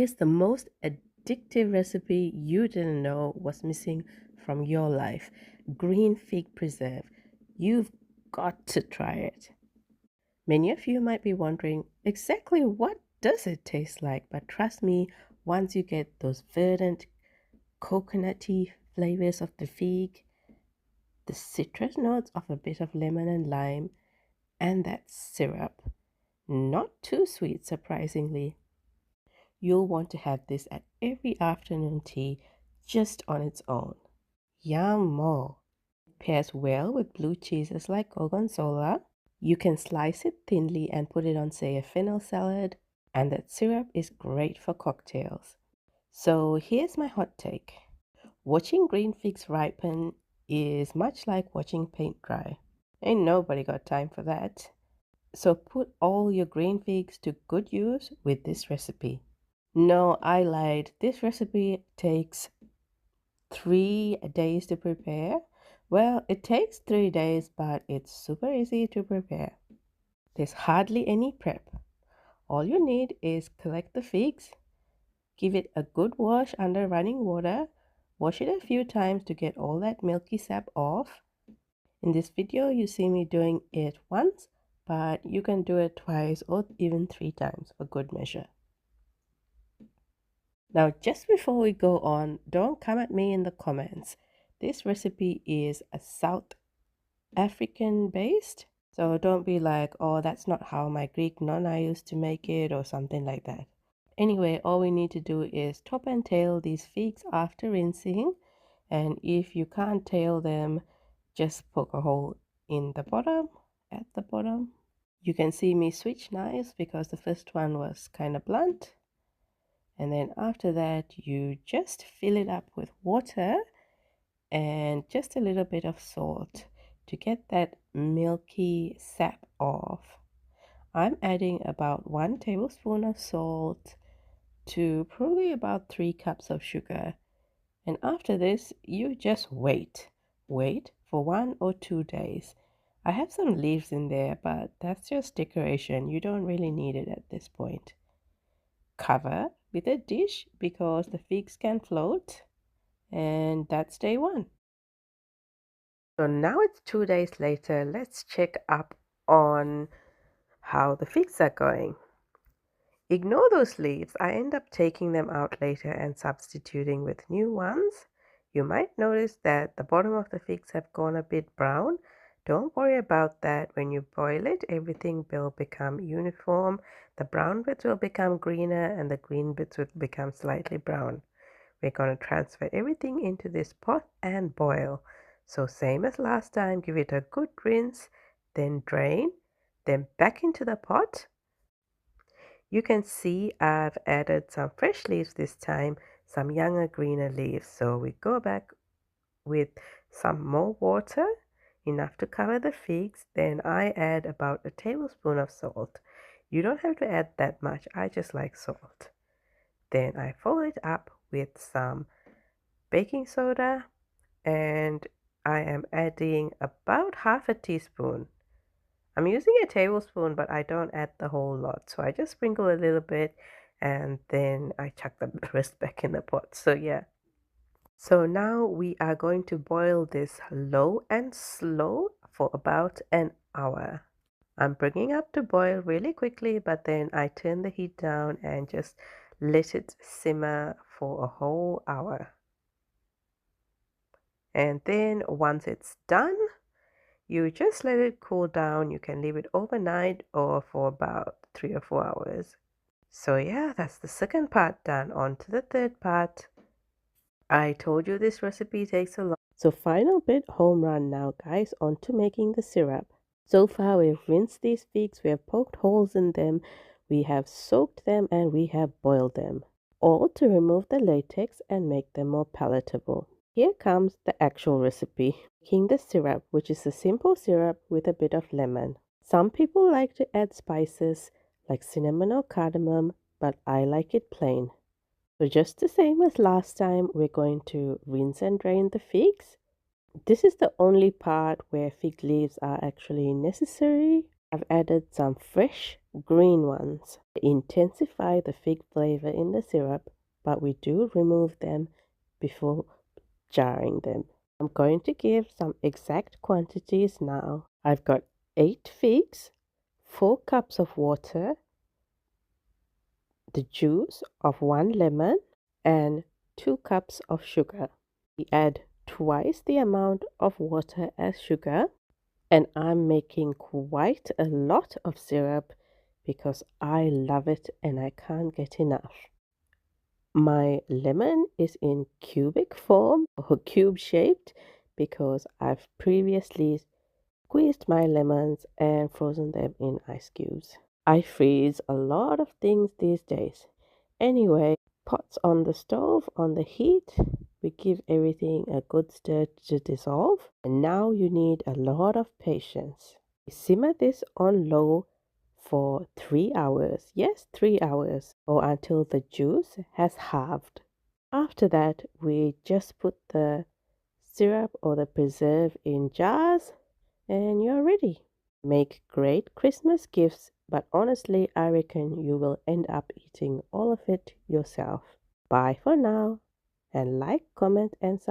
Here's the most addictive recipe you didn't know was missing from your life: green fig preserve. You've got to try it. Many of you might be wondering exactly what does it taste like, but trust me, once you get those verdant coconutty flavors of the fig, the citrus notes of a bit of lemon and lime, and that syrup, not too sweet surprisingly, you'll want to have this at every afternoon tea just on its own. Yum! It pairs well with blue cheeses like gorgonzola. You can slice it thinly and put it on, say, a fennel salad, and that syrup is great for cocktails. So here's my hot take. Watching green figs ripen is much like watching paint dry. Ain't nobody got time for that. So put all your green figs to good use with this recipe. No, I lied. This recipe takes 3 days to prepare. Well, it takes 3 days, but it's super easy to prepare. There's hardly any prep. All you need is collect the figs, give it a good wash under running water, wash it a few times to get all that milky sap off. In this video, you see me doing it once, but you can do it twice or even 3 times for good measure. Now, just before we go on, don't come at me in the comments. This recipe is a South African based, so don't be like, oh, that's not how my Greek nonna used to make it or something like that. Anyway, all we need to do is top and tail these figs after rinsing, and if you can't tail them, just poke a hole in the bottom, at the bottom. You can see me switch knives because the first one was kind of blunt. And then after that, you just fill it up with water and just a little bit of salt to get that milky sap off. I'm adding about 1 tablespoon of salt to probably about 3 cups of sugar. And after this, you just wait. Wait for 1 or 2 days. I have some leaves in there, but that's just decoration. You don't really need it at this point. Cover with a dish because the figs can float, and that's day 1. So now it's 2 days later. Let's check up on how the figs are going. Ignore those leaves. I end up taking them out later and substituting with new ones. You might notice that the bottom of the figs have gone a bit brown. Don't worry about that. When you boil it, everything will become uniform. The brown bits will become greener and the green bits will become slightly brown. We're going to transfer everything into this pot and boil. So same as last time, give it a good rinse, then drain, then back into the pot. You can see I've added some fresh leaves this time, some younger greener leaves. So we go back with some more water, enough to cover the figs. Then I add about a tablespoon of salt. You don't have to add that much, I just like salt. Then I fold it up with some baking soda, and I am adding about half a teaspoon. I'm using a tablespoon, but I don't add the whole lot. So I just sprinkle a little bit and then I chuck the rest back in the pot. So yeah. So now we are going to boil this low and slow for about an hour. I'm bringing up to boil really quickly, but then I turn the heat down and just let it simmer for a whole hour. And then once it's done, you just let it cool down. You can leave it overnight or for about 3 or 4 hours. So yeah, that's the second part done. On to the third part. I told you this recipe takes a lot. So final bit home run now, guys, on to making the syrup. So far we've rinsed these figs, we have poked holes in them, we have soaked them, and we have boiled them. All to remove the latex and make them more palatable. Here comes the actual recipe. Making the syrup, which is a simple syrup with a bit of lemon. Some people like to add spices like cinnamon or cardamom, but I like it plain. So just the same as last time, we're going to rinse and drain the figs. This is the only part where fig leaves are actually necessary. I've added some fresh green ones. They intensify the fig flavor in the syrup, but we do remove them before jarring them. I'm going to give some exact quantities now. I've got 8 figs, 4 cups of water, the juice of 1 lemon, and 2 cups of sugar. We add twice the amount of water as sugar, and I'm making quite a lot of syrup because I love it and I can't get enough. My lemon is in cubic form or cube shaped because I've previously squeezed my lemons and frozen them in ice cubes. I freeze a lot of things these days. Anyway, pots on the stove on the heat. We give everything a good stir to dissolve. And now you need a lot of patience. Simmer this on low for 3 hours. Yes, 3 hours, or until the juice has halved. After that, we just put the syrup or the preserve in jars and you're ready. Make great Christmas gifts, but honestly, I reckon you will end up eating all of it yourself. Bye for now, and like, comment, and subscribe.